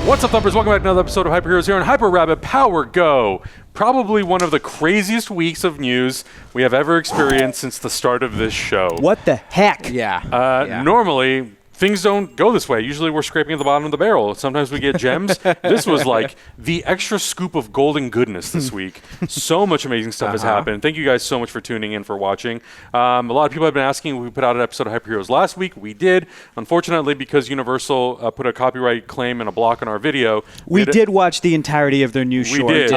What's up, Thumpers? Welcome back to another episode of Hyper Heroes here on Hyper Rabbit Power Go. Probably one of the craziest weeks of news we have ever experienced since the start of this show. What the heck? Yeah. Normally, things don't go this way. Usually we're scraping at the bottom of the barrel. Sometimes we get gems. This was like the extra scoop of golden goodness this week. So much amazing stuff has happened. Thank you guys so much for tuning in, for watching. A lot of people have been asking if we put out an episode of Hyper Heroes last week. We did. Unfortunately, because Universal put a copyright claim and a block on our video. We did watch the entirety of their new short. We did.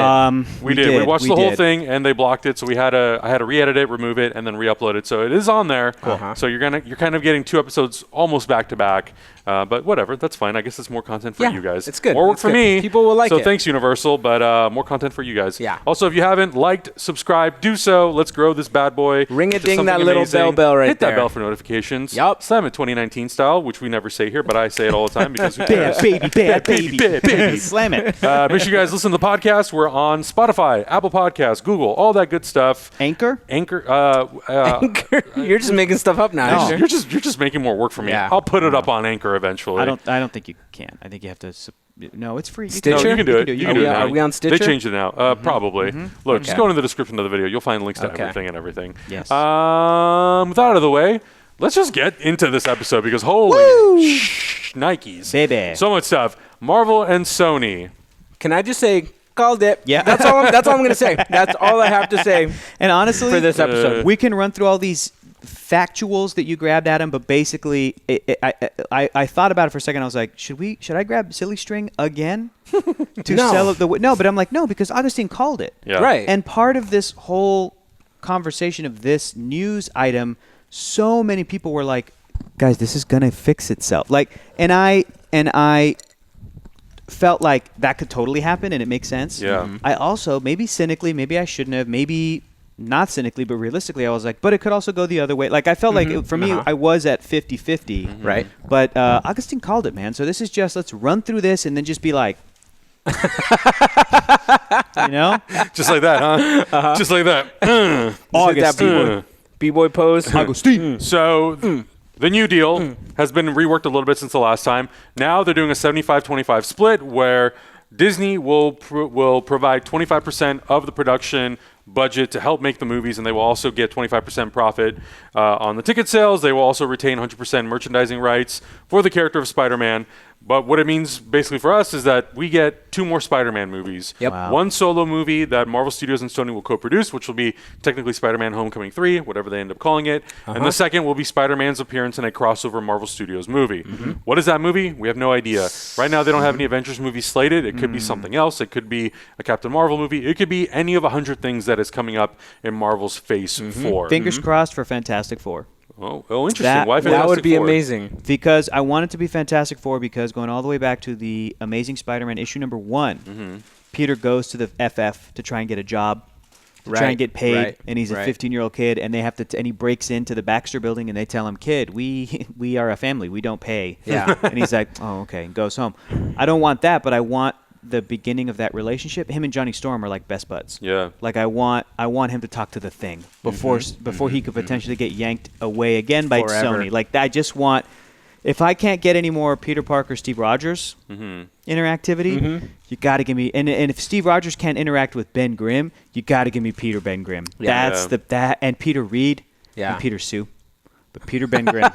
We did. We watched the whole did. thing, and they blocked it. So I had to re-edit it, remove it, and then re-upload it. So it is on there. So you're kind of getting 2 episodes almost back to back. But whatever, that's fine. I guess it's more content for you guys. It's good. More work It's for good. me. People will like so it. So thanks, Universal, but more content for you guys. Yeah. Also, if you haven't liked, subscribe, do so. Let's grow this bad boy. Ring-a-ding to that something little amazing. bell right Hit there. that bell for notifications. Yup. Slam it 2019 style, which we never say here, but I say it all the time because who cares? Bad baby, bad baby. Bad baby. Slam it. Make sure you guys listen to the podcast. We're on Spotify, Apple Podcasts, Google, all that good stuff. Anchor? Anchor. You're just making stuff up now. No. You're just making more work for me. Yeah. I'll put it up on Anchor eventually. I don't think you can. I think you have to. No, it's free. Stitcher? No, you can do it. You can do it now. Are we on Stitcher? They changed it now. Probably. Look, just Okay. go into the description of the video. You'll find links to Okay. everything and everything. Yes. With that out of the way, let's just get into this episode because holy Nikes. Baby. So much stuff. Marvel and Sony. Can I just say, called it? Yeah. That's all I'm going to say. That's all I have to say And honestly, for this episode. we can run through all these factuals that you grabbed at him, but basically, I thought about it for a second. I was like, should I grab Silly String again to No. sell it? No, but I'm like, no, because Augustine called it. Yeah. Right. And part of this whole conversation of this news item, so many people were like, guys, this is gonna fix itself. Like, and I felt like that could totally happen, and it makes sense. Yeah. Mhm. I also, maybe cynically, maybe I shouldn't have, maybe not cynically, but realistically, I was like, but it could also go the other way. Like, I felt like, for me, I was at 50-50. Right. But Augustine called it, man. So this is just, let's run through this and then just be like, you know? Just like that, huh? Just like that. That B-boy pose. Augustine. So the new deal has been reworked a little bit since the last time. Now they're doing a 75-25 split where Disney will provide 25% of the production budget to help make the movies, and they will also get 25% profit on the ticket sales. They will also retain 100% merchandising rights for the character of Spider-Man. But what it means basically for us is that we get 2 more Spider-Man movies. Yep. Wow. One solo movie that Marvel Studios and Sony will co-produce, which will be technically Spider-Man Homecoming 3, whatever they end up calling it. And the second will be Spider-Man's appearance in a crossover Marvel Studios movie. What is that movie? We have no idea. Right now, they don't have any Avengers movies slated. It could be something else. It could be a Captain Marvel movie. It could be any of 100 things that is coming up in Marvel's Phase 4. Fingers crossed for Fantastic Four. Oh, interesting. That- Why that Fantastic That would be Four? amazing. Because I want it to be Fantastic Four, because going all the way back to the Amazing Spider-Man issue number 1, Peter goes to the FF to try and get a job, to try Right, and get paid, right, and he's a right. 15-year-old kid, and they have to, and he breaks into the Baxter Building, and they tell him, "Kid, we are a family, we don't pay." Yeah. And he's like, "Oh, okay," and goes home. I don't want that, but I want the beginning of that relationship. Him and Johnny Storm are like best buds. Yeah. Like I want him to talk to the Thing before he could potentially get yanked away again by Forever. Sony. Like I just want, if I can't get any more Peter Parker, Steve Rogers interactivity, you got to give me. And if Steve Rogers can't interact with Ben Grimm, you got to give me Peter Ben Grimm. Yeah. That's that and Peter Reed Yeah. and Peter Sue, but Peter Ben Grimm.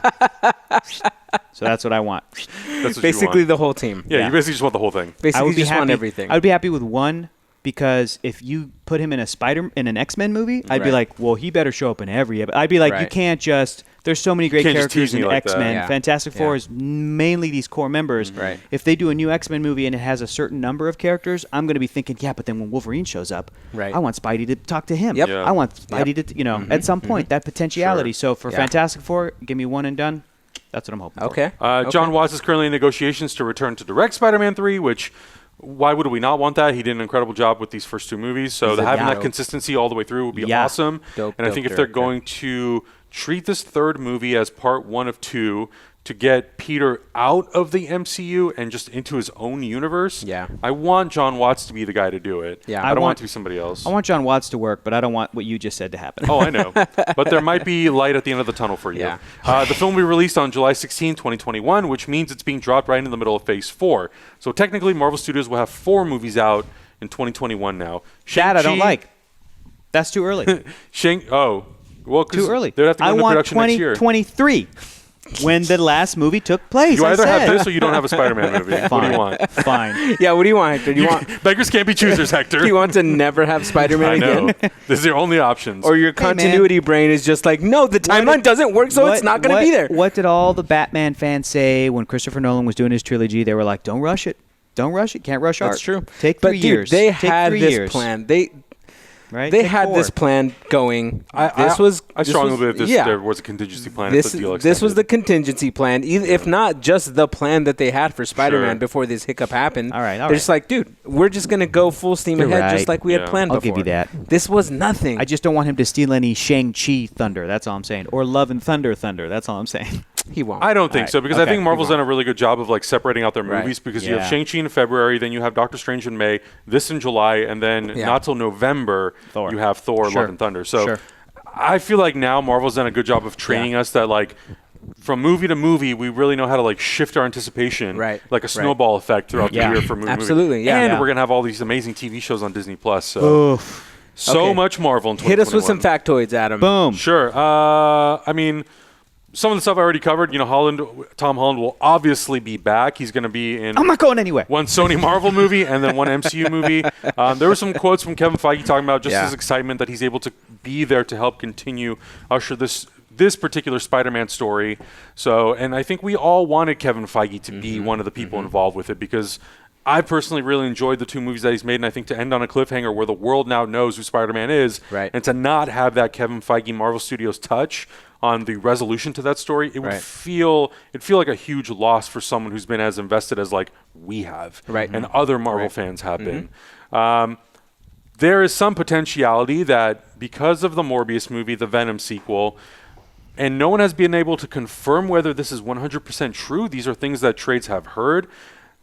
So that's what I want. That's what Basically you want. the whole team. Yeah, yeah. you basically just want the whole thing. I Basically would be just happy. want everything. I would be happy with one, because if you put him in an X-Men movie, I'd be Right. like, well, he better show up in every. I'd be like, you Right. can't just. There's so many great can't just characters tease me in like that. X-Men. Yeah. Fantastic Four Yeah. is mainly these core members. Right. If they do a new X-Men movie and it has a certain number of characters, I'm going to be thinking, yeah, but then when Wolverine shows up, Right. I want Spidey to talk to him. Yep. Yeah. I want Spidey to, at some point, that potentiality. So for Yeah. Fantastic Four, give me one and done. That's what I'm hoping for. Okay. John Watts is currently in negotiations to return to direct Spider-Man 3, which why would we not want that? He did an incredible job with these first 2 movies. So He's a having that dope. consistency all the way through would be Yeah. awesome. Dope, and I dope think if they're director. going to treat this 3rd movie as part 1 of 2 to get Peter out of the MCU and just into his own universe. Yeah. I want John Watts to be the guy to do it. Yeah. I don't want it to be somebody else. I want John Watts to work, but I don't want what you just said to happen. Oh, I know. But there might be light at the end of the tunnel for you. Yeah. The film will be released on July 16, 2021, which means it's being dropped right in the middle of Phase 4. So technically, Marvel Studios will have 4 movies out in 2021 now. That I don't Shang-Chi- like. That's too early. Well, 'cause Too early. They'd have to go I into want production next year. 2023 when the last movie took place. You I either have said. this or you don't have a Spider-Man movie. What do you want? Fine. Yeah, what do you want, Hector? Do you want Beggars can't be choosers, Hector. you want to never have I Spider-Man know. again? This is your only options. Or your Hey, man. continuity brain is just like, no, the timeline doesn't work, so it's not going to be there. What did all the Batman fans say when Christopher Nolan was doing his trilogy? They were like, "Don't rush it. Don't rush it. Can't rush art." That's true. Take But 3 dude, years. they Take had 3 this years, plan. Right? They Take had 4. this plan going. I strongly believe this. Yeah. There was a contingency plan. This if the deal this was the extended. contingency plan, if not just the plan that they had for Spider-Man Sure. before this hiccup happened. All right, They're just like, dude, we're just gonna go full steam You're ahead, right. just like we had Yeah. planned I'll before. give you that. This was nothing. I just don't want him to steal any Shang-Chi thunder. That's all I'm saying. Or Love and Thunder. That's all I'm saying. he won't. I don't think All so right. because I Okay. think Marvel's Move on. done a really good job of like separating out their Right. movies because you Yeah. have Shang-Chi in February, then you have Doctor Strange in May, this in July, and then Yeah. not till November Thor. you have Thor, Sure. Love and Thunder. So Sure. I feel like now Marvel's done a good job of training us that like from movie to movie, we really know how to like shift our anticipation, Right. like a snowball effect throughout Yeah. the year for movie. Absolutely, yeah. And Yeah. we're gonna have all these amazing TV shows on Disney Plus. So Oof. Okay. much Marvel in 2021. Hit us with some factoids, Adam. Boom. Sure. I mean, some of the stuff I already covered. You know, Tom Holland will obviously be back. He's going to be in I'm not going anywhere. one Sony Marvel movie and then one MCU movie. There were some quotes from Kevin Feige talking about just Yeah. his excitement that he's able to be there to help continue usher this particular Spider-Man story. So, and I think we all wanted Kevin Feige to be one of the people involved with it because I personally really enjoyed the 2 movies that he's made, and I think to end on a cliffhanger where the world now knows who Spider-Man is, Right. and to not have that Kevin Feige Marvel Studios touch on the resolution to that story, it would Right. feel like a huge loss for someone who's been as invested as like we have, Right. and other Marvel fans have been. There is some potentiality that because of the Morbius movie, the Venom sequel, and no one has been able to confirm whether this is 100% true. These are things that trades have heard.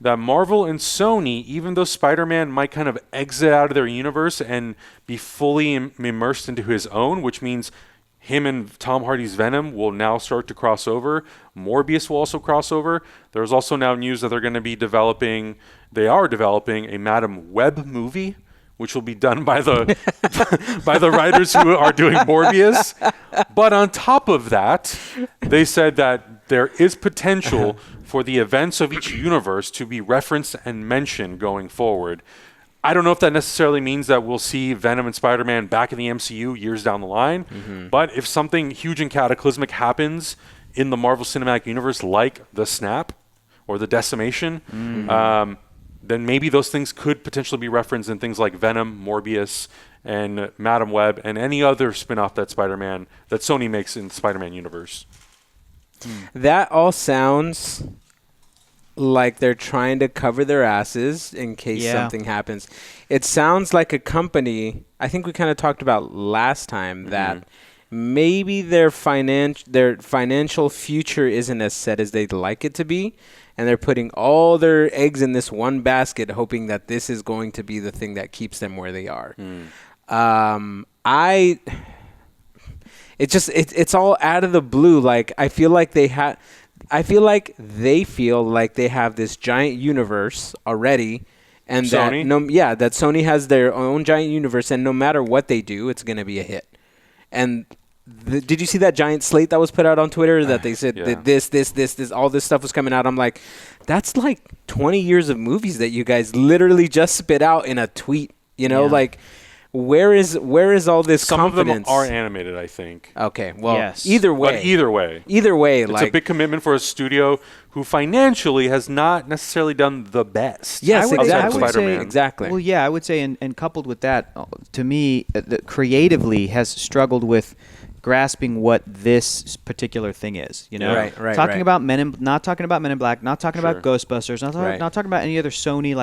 That Marvel and Sony, even though Spider-Man might kind of exit out of their universe and be fully immersed into his own, which means him and Tom Hardy's Venom will now start to cross over. Morbius will also cross over. There's also now news that they are developing a Madam Web movie, which will be done by the by the writers who are doing Morbius. But on top of that, they said that there is potential for the events of each universe to be referenced and mentioned going forward. I don't know if that necessarily means that we'll see Venom and Spider-Man back in the MCU years down the line, but if something huge and cataclysmic happens in the Marvel Cinematic Universe, like the snap or the decimation, then maybe those things could potentially be referenced in things like Venom, Morbius, and Madam Web, and any other spin-off that Sony makes in the Spider-Man universe. That all sounds like they're trying to cover their asses in case Yeah. something happens. It sounds like a company, I think we kind of talked about last time, that maybe their financial future isn't as set as they'd like it to be, and they're putting all their eggs in this one basket, hoping that this is going to be the thing that keeps them where they are. It's all out of the blue. Like I feel like they feel like they have this giant universe already, and Sony? that Sony has their own giant universe, and no matter what they do, it's gonna be a hit. And did you see that giant slate that was put out on Twitter that they said Yeah. that this, all this stuff was coming out? I'm like, that's like 20 years of movies that you guys literally just spit out in a tweet. You know, Yeah. like where is all this Some confidence? of them are animated, I think. Okay, well, Yes. either But way, either way, it's like a big commitment for a studio who financially has not necessarily done the best. Yes, I would exactly. Spider-Man. Exactly. Well, yeah, I would say, and coupled with that, to me, creatively has struggled with grasping what this particular thing is. You know, Right, talking about not talking about Men in Black, not talking about Sure. Ghostbusters, Right. not talking about any other Sony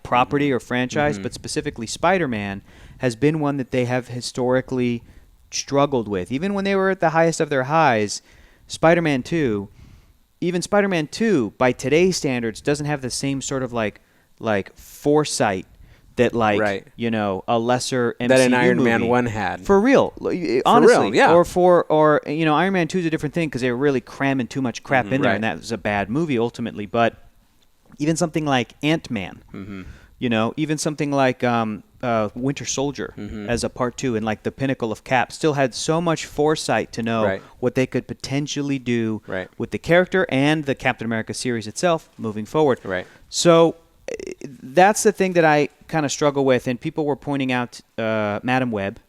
property or franchise, but specifically Spider-Man has been one that they have historically struggled with. Even when they were at the highest of their highs, Spider-Man 2 even Spider-Man 2, by today's standards, doesn't have the same sort of like foresight that Right. a lesser MCU That an Iron movie. Man 1 had. For real, honestly. yeah. Or Iron Man 2 is a different thing because they were really cramming too much crap in there, Right. and that was a bad movie ultimately. But even something like Ant-Man, even something like Winter Soldier as a part 2 and like the pinnacle of Cap still had so much foresight to know Right. what they could potentially do Right. with the character and the Captain America series itself moving forward. Right. So that's the thing that I kind of struggle with, and people were pointing out Madam Web,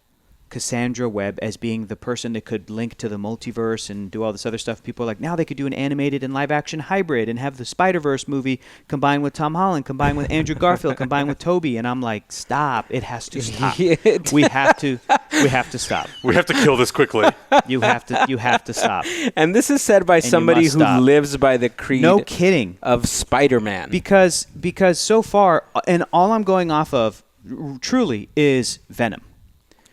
Cassandra Webb, as being the person that could link to the multiverse and do all this other stuff. People are like, now they could do an animated and live-action hybrid and have the Spider-Verse movie combined with Tom Holland, combined with Andrew Garfield, combined with Toby. And I'm like, stop! It has to stop. We have to stop. We have to kill this quickly. You have to stop. And this is said by you somebody must who stop. lives by the creed No kidding. of Spider-Man. Because so far, and all I'm going off of, truly, is Venom.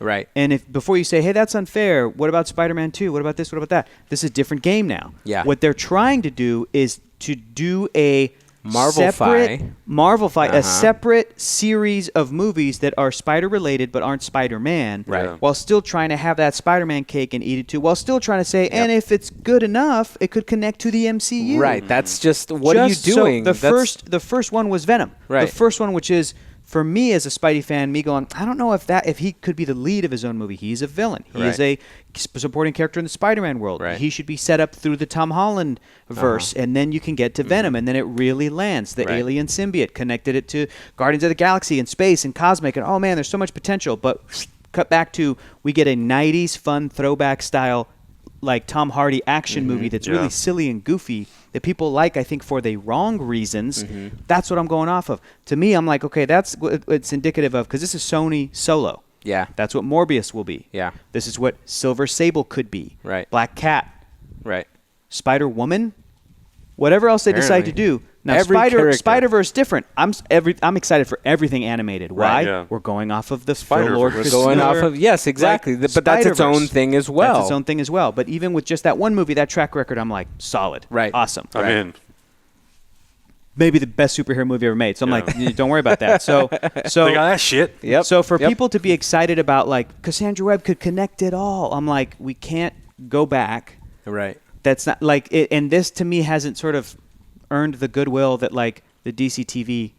Right. And if before you say, hey, that's unfair, what about Spider-Man 2? What about this? What about that? This is a different game now. Yeah. What they're trying to do is to do a Marvel-fy. a separate series of movies that are Spider-related but aren't Spider-Man, Right. Yeah. while still trying to have that Spider-Man cake and eat it too, while still trying to say, and if it's good enough, it could connect to the MCU. Right. That's just what are you Just- so doing? the That's- first one was Venom. Right. The first one, which is for me as a Spidey fan, me going, I don't know if he could be the lead of his own movie. He's a villain. He is a supporting character in the Spider-Man world. Right. He should be set up through the Tom Holland verse, and then you can get to Venom, and then it really lands. The Right. alien symbiote connected it to Guardians of the Galaxy and space and cosmic, and oh man, there's so much potential. But cut back to we get a '90s fun throwback style, like Tom Hardy action movie that's Yeah. really silly and goofy that people like, I think, for the wrong reasons. That's what I'm going off of. To me, I'm like, okay, that's what it's indicative of, because this is Sony Solo. Yeah. That's what Morbius will be. Yeah. This is what Silver Sable could be. Right. Black Cat, Right. Spider-Woman, whatever else they decide to Apparently. do. Now, Every character. Spider-Verse different. I'm excited for everything animated. Why? Right, yeah. We're going off of the Spider-Verse. Phil We're Lord Going Christopher, off of yes, exactly. like, But that's its own Spider-Verse. thing as well. That's its own thing as well. But even with just that one movie, that track record, I'm like, solid. Right. Awesome. I'm in. Maybe the best superhero movie ever made. So I'm Yeah. like, don't worry about that. So They got that shit. Yep. so for Yep. people to be excited about like Cassandra Webb could connect it all, I'm like, we can't go back. Right. That's not like it, and this to me hasn't sort of earned the goodwill that like the DC TV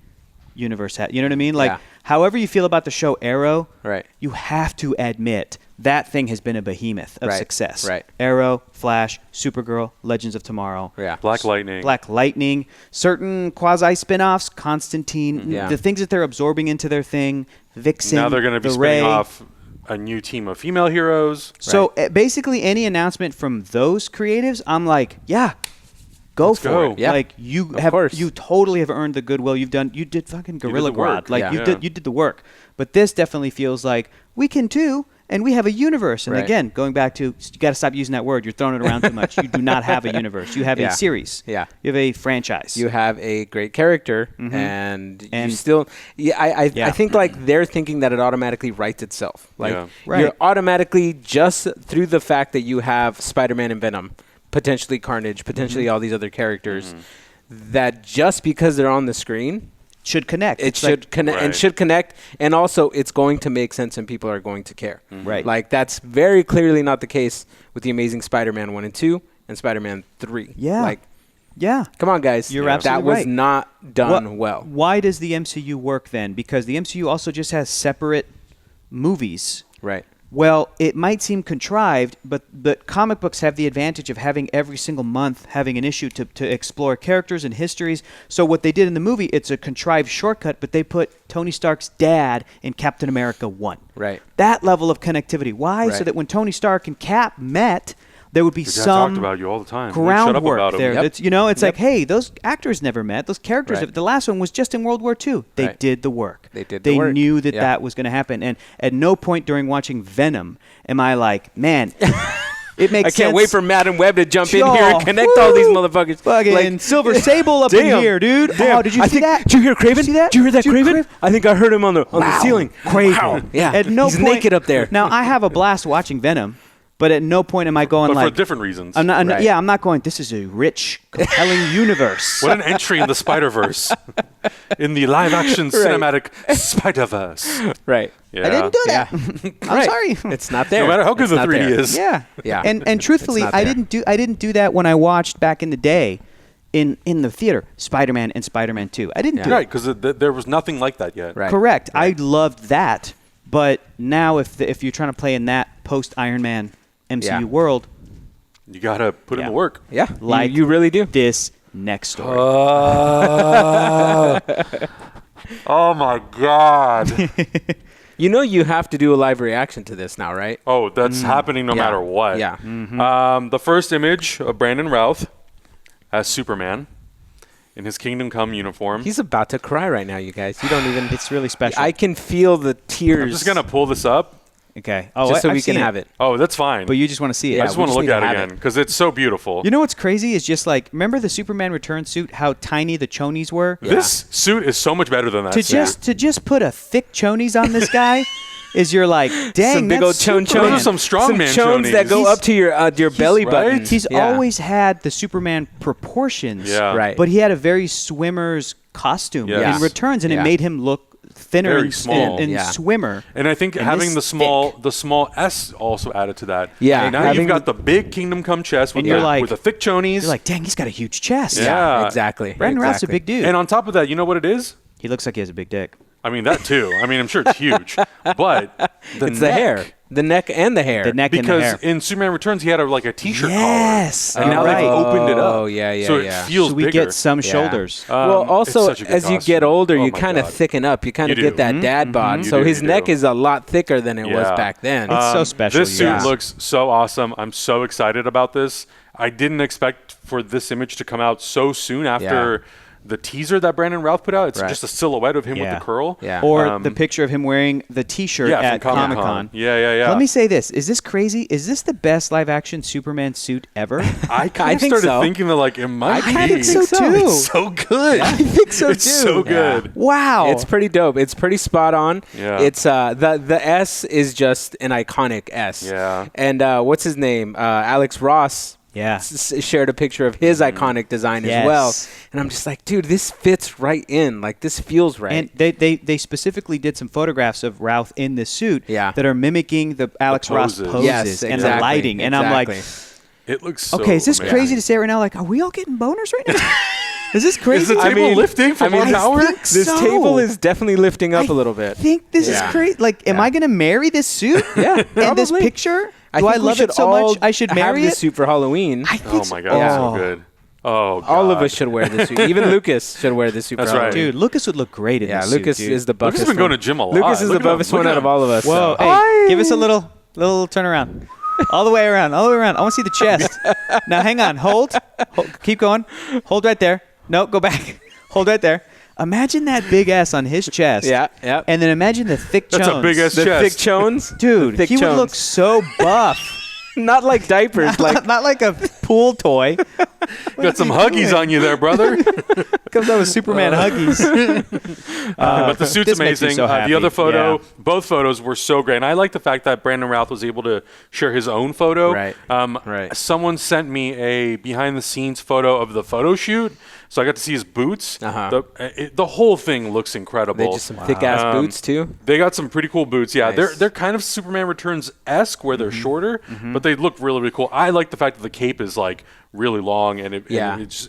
universe had. You know what I mean? Like, Yeah. however you feel about the show Arrow, Right. you have to admit that thing has been a behemoth of Right. success. Right. Arrow, Flash, Supergirl, Legends of Tomorrow. Yeah. Black Lightning. Black Lightning, certain quasi spin-offs, Constantine, Yeah. the things that they're absorbing into their thing, Vixen, Now they're going to be the spinning Ray. off a new team of female heroes. So basically, any announcement from those creatives, I'm like, yeah, go Let's for go. it. Yeah. Like you Of have, course. you totally have earned the goodwill. You did fucking Gorilla the work. Grodd. Like Yeah. you did the work. But this definitely feels like we can too. And we have a universe. And Right. again, going back to, you got to stop using that word. You're throwing it around too much. You do not have a universe. You have Yeah. a series. Yeah. You have a franchise. You have a great character, and you And- still. Yeah, I Yeah. think like they're thinking that it automatically writes itself. Like Yeah. Right. you're automatically just through the fact that you have Spider-Man and Venom, potentially Carnage, potentially all these other characters, that just because they're on the screen, should connect. it It's should like- connect and Right. should connect, and also it's going to make sense and people are going to care. Right. Like that's very clearly not the case with the Amazing Spider-Man 1 and 2 and Spider-Man 3. Yeah. Like, yeah. come on, guys. You're That absolutely was right. not done well. Why does the MCU work then? Because the MCU also just has separate movies. Right. Well, it might seem contrived, but comic books have the advantage of having every single month having an issue to explore characters and histories. So what they did in the movie, it's a contrived shortcut, but they put Tony Stark's dad in Captain America 1. Right. That level of connectivity. Why? So Right. that when Tony Stark and Cap met, there would be Your dad some talked about you all the time. Wouldn't shut up groundwork about 'em. there. Yep. That's, it's like, hey, those actors never met. Those characters. Right. The last one was just in World War II. They Right. did the work. They did the They work. knew that Yeah. that was going to happen. And at no point during watching Venom am I like, man, it makes I sense. can't wait for Madam Web to jump in here Oh, and connect all these woo! motherfuckers. Fucking Like, Silver Sable up in damn, here, dude. damn. Oh, did you I see think- that? Did you hear Craven? Did you see that? Did you hear that, Did you Craven? I think I heard him on the Wow. ceiling. Craven. Wow. Yeah. At no He's point, naked up there. Now I have a blast watching Venom, But at no point am I going But like for different reasons. I'm not. Right. Yeah, I'm not going. This is a rich, compelling universe. What an entry in the Spider-Verse. In the live-action cinematic Spider-Verse. Right. Yeah. I didn't do that. I'm Right. sorry. It's not there. No matter how good It's the not 3D there. is. Yeah. Yeah. And truthfully, It's not I there. didn't do that when I watched back in the day, in the theater, Spider-Man and Spider-Man 2. I didn't do Right, it. because there was nothing like that yet. Right. Correct. I loved that, but now if you're trying to play in that post Iron Man MCU Yeah. world, You got to put in Yeah. the work. Yeah. Like you really do. this next story. Oh, my God. You know you have to do a live reaction to this now, right? Oh, that's happening no Yeah. matter what. Yeah. The first image of Brandon Routh as Superman in his Kingdom Come uniform. He's about to cry right now, you guys. You don't even. It's really special. I can feel the tears. I'm just going to pull this up. okay. Oh, just so I've we can seen have it. Oh, that's fine. But you just want to see it. I Yeah, just we want to just look need to at it have again it. because it's so beautiful. You know what's crazy is just like remember the Superman Return suit, how tiny the chonies were. Yeah. This suit is so much better than that. To suit. just put a thick chonies on this guy is you're like, dang, some big that's old chon Superman. Those are some strongman chones that chonies. go up to your belly right? button. He's Yeah. always had the Superman proportions. Yeah. Right. But he had a very swimmer's costume Yes. in Returns, and Yeah. it made him look thinner Very and, small. and Yeah. swimmer. And I think And having this the small S also added to that. Yeah, And now having you've got the big Kingdom Come chest with, And you're the, like- with the thick chonies. You're like, dang, he's got a huge chest. Yeah. exactly. Brandon Routh's a Exactly. big dude. and on top of that, you know what it is? He looks like he has a big dick. I mean, that too. I mean, I'm sure it's huge. But the It's the neck, hair, the neck, and the hair. The neck and the Because hair. in Superman Returns, he had like a T-shirt Yes. collar. And now right. they've opened it up. Oh, yeah, yeah, So yeah. it feels So we bigger. get some Yeah. shoulders. Well, it's also such a good as you get costume. older, Oh you my kind of God. thicken up. You kind of You get do. that dad bod. You So do, his you neck do. is a lot thicker than it was Yeah. back then. It's so special, This you suit guys. looks so awesome. I'm so excited about this. I didn't expect for this image to come out so soon after the teaser that Brandon Routh put out. It's Right. just a silhouette of him with Yeah. the curl. Yeah. Or the picture of him wearing the T-shirt Yeah, at from Comic-Con. Comic-Con. Yeah. Let me say this. Is this crazy? Is this the best live-action Superman suit ever? I kind I of think started so. thinking that like it might I be. think so, too. It's so good. I think so, It's too. so good. Wow. It's pretty dope. It's pretty spot on. Yeah. It's the S is just an iconic S. Yeah. And what's his name? Alex Ross. Yeah. Shared a picture of his iconic design as well, Yes. and I'm just like, dude, this fits right in. Like this feels right. And they specifically did some photographs of Routh in this suit Yeah. that are mimicking the Alex Ross poses. poses Yes, and the exactly, lighting. And I'm like, exactly. It looks so okay, is this amazing. crazy to say right now? Like, are we all getting boners right now? Is this crazy? Is the I table mean- lifting for I mean, more I power? think This so. table is definitely lifting up I a little bit. think this Yeah. is crazy. Like, am Yeah. I going to marry this suit? Yeah, In this probably. picture? Do think I we love should it so all much? I should have marry this it? suit for Halloween. I think Oh so. my god, it's so good. Oh god. All of us should wear this suit. Even Lucas should wear this suit That's for right. Halloween. Dude, Lucas would look great in Yeah, this Lucas suit, dude. is the buffest. Lucas has been one. going to gym a lot. Lucas is Look the at him, buffest look one at out of him. all of us. Whoa, so. hey, give us a little turnaround. All the way around, all the way around. I want to see the chest. Now, hang on. Hold. Keep going. Hold right there. No, go back. Hold right there. Imagine that big ass on his chest. Yeah, yeah. And then imagine the thick chones. That's a big ass The chest. thick chones, Dude, The thick he would chones. look so buff. not like diapers, like Not like a pool toy. Got some huggies on you there, brother. Comes out with Superman huggies. But the suit's this makes me amazing. so The happy. other photo, Yeah. both photos were so great. And I like the fact that Brandon Routh was able to share his own photo. Right. Right. Someone sent me a behind-the-scenes photo of the photo shoot, so I got to see his boots. Uh-huh. The whole thing looks incredible. they just some thick ass boots too. They got some pretty cool boots. Yeah, Nice. they're kind of Superman Returns-esque where they're shorter, but they look really, really cool. I like the fact that the cape is like really long and it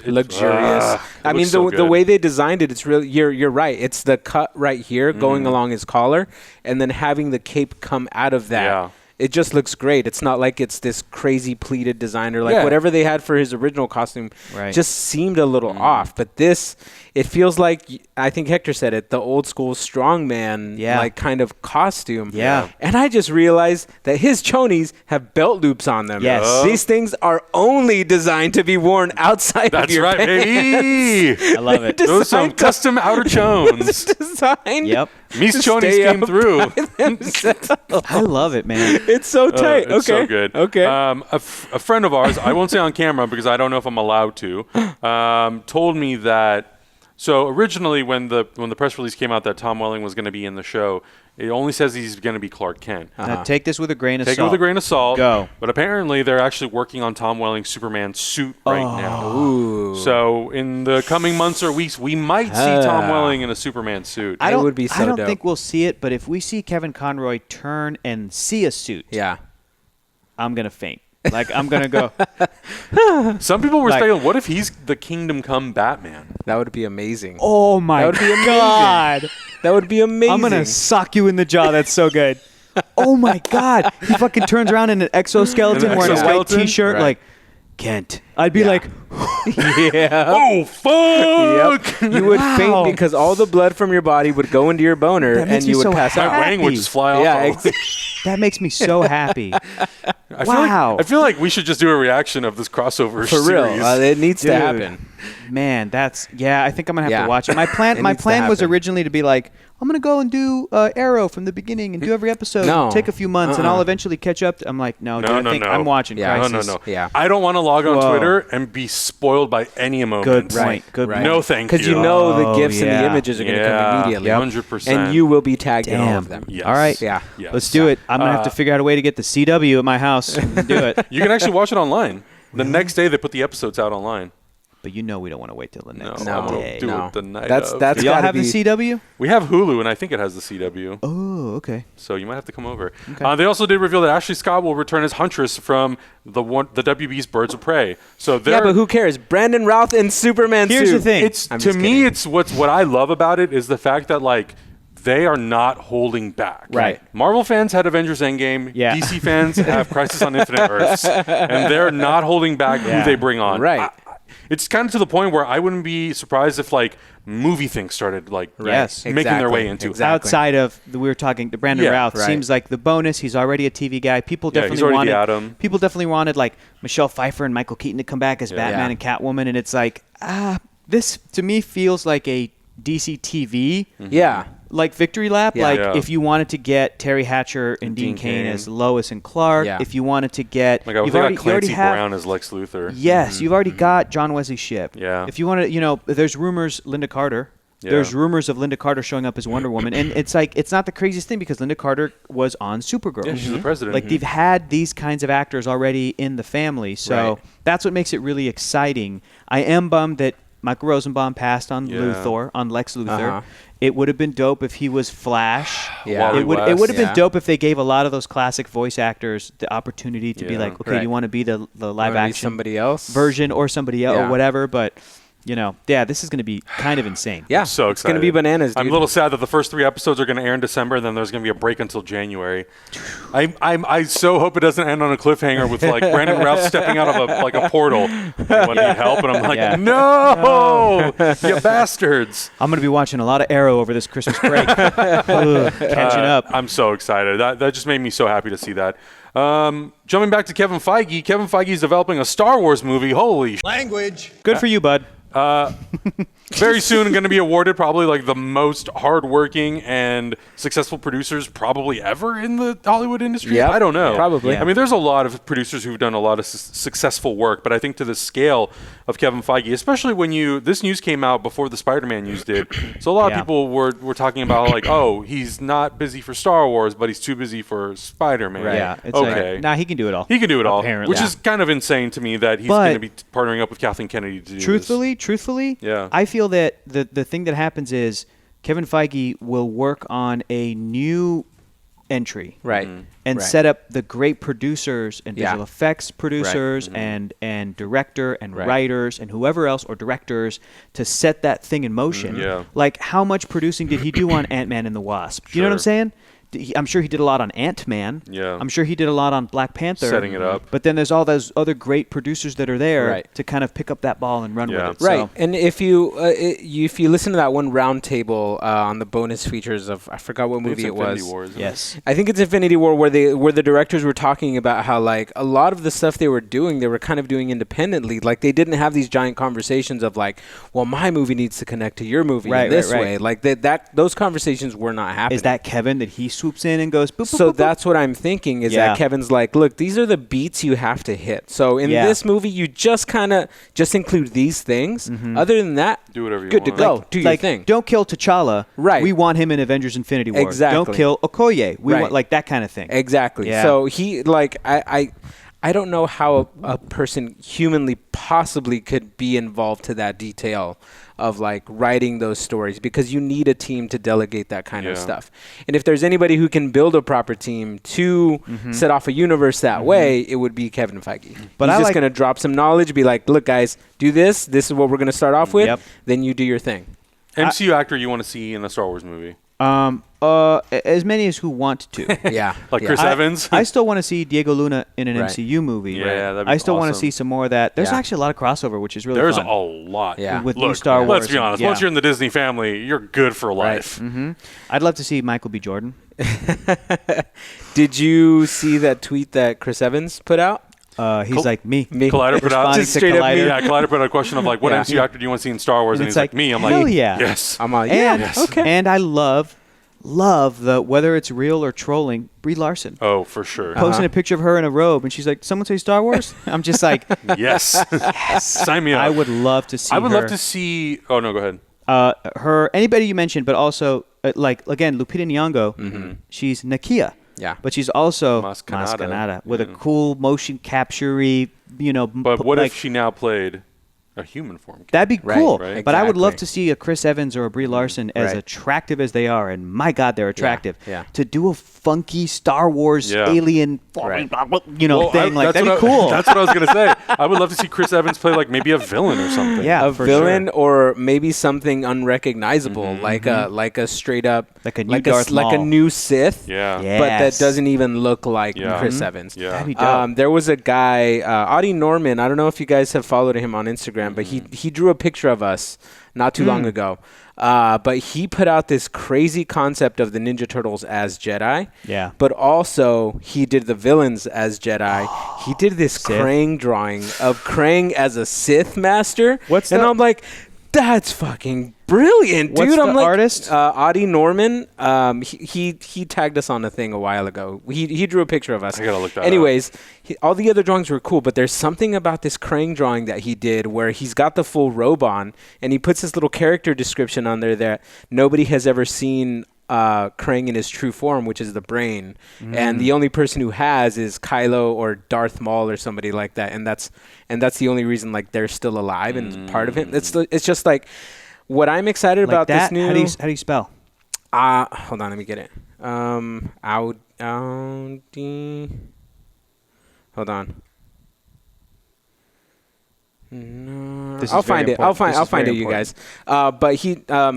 Luxurious. I mean, the way they designed it, it's really you're right. It's the cut right here going along his collar, and then having the cape come out of that. Yeah. It just looks great. It's not like it's this crazy pleated design or like Yeah. whatever they had for his original costume Right. just seemed a little off. But this, it feels like, I think Hector said it, the old school strongman Yeah. like kind of costume. Yeah. And I just realized that his chonies have belt loops on them. Yes. These things are only designed to be worn outside of That's your right, pants. baby. I love it. Those are some Designed to- custom outer chones. designed. Yep. Mies to chonies stay came up through. by themselves. I love it, man. It's so tight. It's okay. so good. Okay. A friend of ours, I won't say on camera because I don't know if I'm allowed to, told me that. So originally, when the press release came out that Tom Welling was going to be in the show, It only says he's going to be Clark Kent. Now take this with a grain of Take salt. it with a grain of salt. Go. But apparently they're actually working on Tom Welling's Superman suit right now. Ooh. So in the coming months or weeks, we might see Tom Welling in a Superman suit. It would be so I don't dope. think we'll see it, but if we see Kevin Conroy turn and see a suit, Yeah. I'm gonna faint. Like I'm gonna go. Some people were Like- saying, what if he's the Kingdom Come Batman? That would be amazing. Oh my That would be amazing. god! That would be amazing. I'm gonna sock you in the jaw. That's so good. Oh my god! He fucking turns around in an exoskeleton, In an wearing a white exoskeleton? T-shirt, Right. like Kent. I'd be Yeah. like, Yeah. Oh, fuck! Yep. You would Wow. faint because all the blood from your body would go into your boner That makes and you me would so pass happy. out. My wang would just fly off. Yeah, all- that makes me so happy. I feel Wow. Like, I feel like we should just do a reaction of this crossover For series. real. It needs Dude. to happen. Man, that's I think I'm gonna have Yeah. to watch it. My It plan needs to was happen. originally to be like, I'm gonna go and do Arrow from the beginning and do every episode. No. Take a few months and Uh-uh. I'll eventually catch up. I'm like, no, No, dude, no, I think no. I'm watching Yeah. Crisis. No. Yeah. I don't want to log on Whoa. Twitter and be spoiled by any moment. Good point. Right, Good right. point. No, thank you. Because you know the Oh, gifs and the yeah. images are going to come Yeah. immediately. Yep. 100%. And you will be tagged in all Damn. of them. Yes. All right. Yeah. Yes. Let's do it. I'm gonna have to figure out a way to get the CW at my house. Do it. You can actually watch it online. The next day they put the episodes out online. But we don't want to wait till the next No, day. do no. it the night That's of. that's Do y'all gotta have be, the CW? We have Hulu, and I think it has the CW. Oh, okay. So you might have to come over. Okay. They also did reveal that Ashley Scott will return as Huntress from the WB's Birds of Prey. So Yeah, but who cares? Brandon Routh in Superman Here's suit. the thing. It's I'm to just me, kidding. it's what I love about it is the fact that like they are not holding back. Right. Marvel fans had Avengers Endgame. Yeah. DC fans have Crisis on Infinite Earths, and they're not holding back Yeah. who they bring on. Right. It's kind of to the point where I wouldn't be surprised if like movie things started like Yes. making their way into Exactly. Outside of we were talking, the Brandon Yeah, Routh right. seems like the bonus. He's already a TV guy. People Yeah, definitely he's already wanted. the Atom. People definitely wanted like Michelle Pfeiffer and Michael Keaton to come back as Batman Yeah. and Catwoman, and it's like this to me feels like a DC TV Yeah. like victory lap. Yeah. Like Yeah. if you wanted to get Terry Hatcher and Dean Dean Cain Cain. as Lois and Clark, Yeah. if you wanted to get, Like I you've think already, got you already Clancy have. Brown as Lex Luthor. Yes, you've already got John Wesley Shipp. Yeah. If you want to, there's rumors Linda Carter. Yeah. There's rumors of Linda Carter showing up as Wonder Woman, and it's like it's not the craziest thing because Linda Carter was on Supergirl. Yeah, she's the president. Like they've had these kinds of actors already in the family, so Right. that's what makes it really exciting. I am bummed that Michael Rosenbaum passed on Yeah. Luthor, on Lex Luthor. Uh-huh. It would have been dope if he was Flash. Yeah. Wally It would West. have Yeah. been dope if they gave a lot of those classic voice actors the opportunity to be Yeah. like, okay, Right. you want to be the live Wanna be action somebody else version or somebody else Yeah. or whatever, but this is going to be kind of insane. Yeah. I'm so It's going excited. to be bananas, dude. I'm a little sad that the first 3 episodes are going to air in December, and then there's going to be a break until January. I so hope it doesn't end on a cliffhanger with like Brandon Routh stepping out of a portal. Anyone need help? And I'm like, Yeah. no, you bastards. I'm going to be watching a lot of Arrow over this Christmas break. Ugh, catching up. I'm so excited. That just made me so happy to see that. Jumping back to Kevin Feige. Kevin Feige is developing a Star Wars movie. Holy Good for you, bud. very soon going to be awarded probably like the most hardworking and successful producers probably ever in the Hollywood industry. Yep, I don't know. probably. Yeah. I mean, there's a lot of producers who've done a lot of successful work, but I think to the scale of Kevin Feige, especially when this news came out before the Spider-Man news did, so a lot Yeah. of people were talking about like, oh, he's not busy for Star Wars, but he's too busy for Spider-Man. Right. Yeah. It's Okay. like, nah, he can do it all. He can do it all, Apparently. which Yeah. is kind of insane to me that he's But- going to be partnering up with Kathleen Kennedy to do this. Truthfully, Yeah. I feel that the thing that happens is Kevin Feige will work on a new entry. Right. And Right. set up the great producers and Yeah. visual effects producers and director and Right. writers and whoever else or directors to set that thing in motion. Yeah. Like how much producing did he do on Ant-Man and the Wasp? You know what I'm Sure. saying? I'm sure he did a lot on Ant-Man. Yeah. I'm sure he did a lot on Black Panther. Setting it up. But then there's all those other great producers that are there Right. to kind of pick up that ball and run Yeah. with it. Right, So, and if you listen to that one roundtable on the bonus features of I forgot what I think movie it's it Infinity was. War, isn't it? yes. I think it's Infinity War where the directors were talking about how like a lot of the stuff they were doing they were kind of doing independently. Like they didn't have these giant conversations of like, well, my movie needs to connect to your movie Right, in this right, right. way. Like that those conversations were not happening. Is that Kevin that he swoops in and goes. Boop, boop, So boop, boop. that's what I'm thinking is Yeah. that Kevin's like, look, these are the beats you have to hit. So in Yeah. this movie, you just just include these things. Other than that, Do whatever you good to want. go. Do your like, thing. don't kill T'Challa. Right. We want him in Avengers Infinity War. Exactly. Don't kill Okoye. We Right. want like that kind of thing. Exactly. Yeah. So he I don't know how a person humanly possibly could be involved to that detail of like writing those stories, because you need a team to delegate that kind of Yeah. stuff. And if there's anybody who can build a proper team to set off a universe that way, it would be Kevin Feige. But He's I just like- going to drop some knowledge, be like, look guys, do this. This is what we're going to start off with. Yep. Then you do your thing. MCU actor you want to see in a Star Wars movie? As many as who want to. Yeah. Like yeah. Chris Evans? I still want to see Diego Luna in an Right. MCU movie. Yeah, that'd be I still want to awesome. see some more of that. There's Yeah. actually a lot of crossover, which is really There's fun. a lot. Yeah. With Look, new Star Wars. let's be honest. Yeah. Once you're in the Disney family, you're good for life. I'd love to see Michael B. Jordan. Did you see that tweet that Chris Evans put out? He's like me. Me. Collider put out Responding Just to straight up me. Collider. Yeah, Collider put out a question of like, what Yeah. MCU actor do you want to see in Star Wars? And And it's he's like, like, me. I'm hell like, yeah. yes. I'm like, And, yeah, okay. and I love the whether it's real or trolling, Brie Larson. Oh, for sure. Posting a picture of her in a robe, and she's like, "Someone say Star Wars." I'm just like, Yes. Sign me up. I would love to see. I would her. love to see. Oh no, go ahead. Her anybody you mentioned, but also like again, Lupita Nyong'o. She's Nakia. Yeah. But she's also Mascanada. Mascanada with a cool motion capture-y, But what like, if she now played a human form? That'd be Right, cool. right. But I would love Exactly. to see a Chris Evans or a Brie Larson as Right. attractive as they are, and my God, they're attractive. yeah. To do a funky Star Wars Yeah. alien, Right. Well, thing like that's that'd be what cool. That's what I was gonna say. I would love to see Chris Evans play like maybe a villain or something. Yeah. A for villain sure. or maybe something unrecognizable, like a straight up Like a new like Darth like a Maul. new Sith, Yeah. but that Yes. doesn't even look like Yeah. Chris Evans. Yeah. That'd be dope. There was a guy, Audie Norman. I don't know if you guys have followed him on Instagram, but he drew a picture of us not too long ago. But he put out this crazy concept of the Ninja Turtles as Jedi. Yeah. But also he did the villains as Jedi. He did this Sith. Krang drawing of Krang as a Sith master. What's and the- I'm like, that's fucking brilliant, What's dude. I'm the like, artist? Audie Norman. He tagged us on a thing a while ago. He drew a picture of us. I gotta look that up. Anyways, all the other drawings were cool, but there's something about this Krang drawing that he did where he's got the full robe on, and he puts this little character description on there that nobody has ever seen Krang in his true form, which is the brain, and the only person who has is Kylo or Darth Maul or somebody like that, and that's the only reason like they're still alive and part of him. It's just like what I'm excited like about that. this new. How do you spell? Hold on, let me get it. Audi. Hold on. No, This is I'll very find it. important. This I'll is find it, very you guys. important. But he